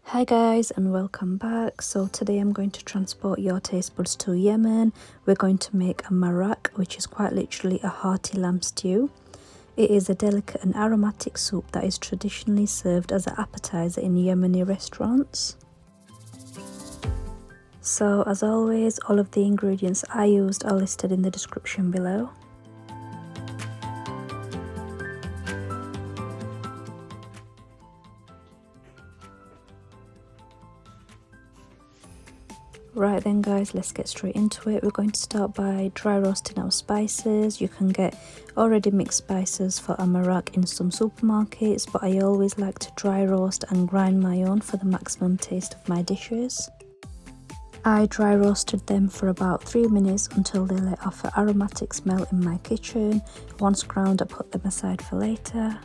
Hi guys and welcome back. So today I'm going to transport your taste buds to Yemen. We're going to make a maraq, which is quite literally a hearty lamb stew. It is a delicate and aromatic soup that is traditionally served as an appetizer in Yemeni restaurants. So as always, all of the ingredients I used are listed in the description below. Right then guys, let's get straight into it. We're going to start by dry roasting our spices. You can get already mixed spices for a maraq in some supermarkets, but I always like to dry roast and grind my own for the maximum taste of my dishes. I dry roasted them for about 3 minutes until they let off an aromatic smell in my kitchen. Once ground, I put them aside for later.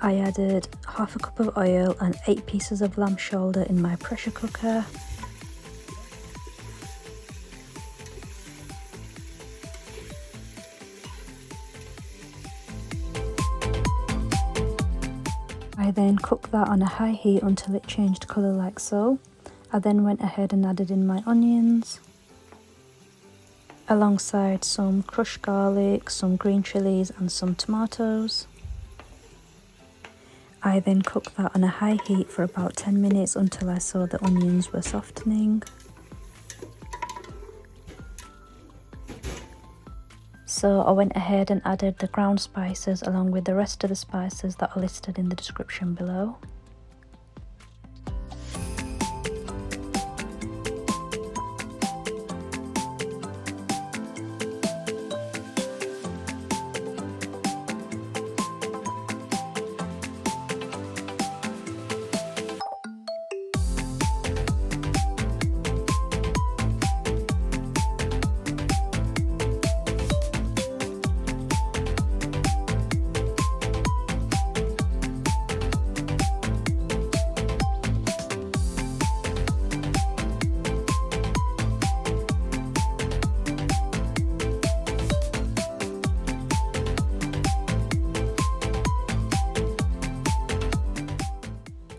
I added half a cup of oil and 8 pieces of lamb shoulder in my pressure cooker. I then cooked that on a high heat until it changed colour like so. I then went ahead and added in my onions, alongside some crushed garlic, some green chillies and some tomatoes. I then cooked that on a high heat for about 10 minutes until I saw the onions were softening. So I went ahead and added the ground spices along with the rest of the spices that are listed in the description below.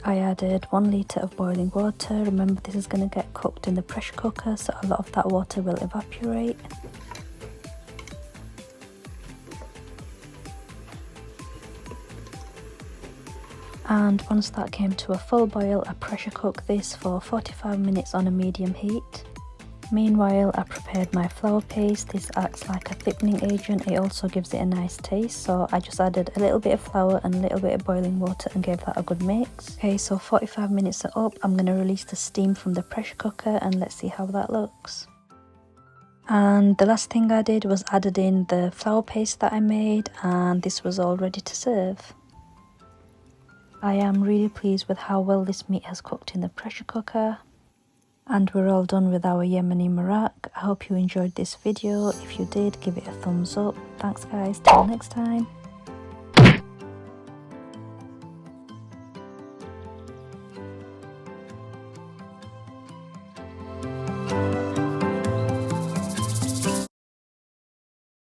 I added 1 litre of boiling water. Remember, this is going to get cooked in the pressure cooker, so a lot of that water will evaporate. And once that came to a full boil, I pressure cooked this for 45 minutes on a medium heat. Meanwhile, I prepared my flour paste. This acts like a thickening agent. It also gives it a nice taste, so I just added a little bit of flour and a little bit of boiling water and gave that a good mix. Okay, so 45 minutes are up. I'm going to release the steam from the pressure cooker and let's see how that looks. And the last thing I did was added in the flour paste that I made, and this was all ready to serve. I am really pleased with how well this meat has cooked in the pressure cooker. And we're all done with our Yemeni Maraq. I hope you enjoyed this video. If you did, give it a thumbs up. Thanks guys, till next time.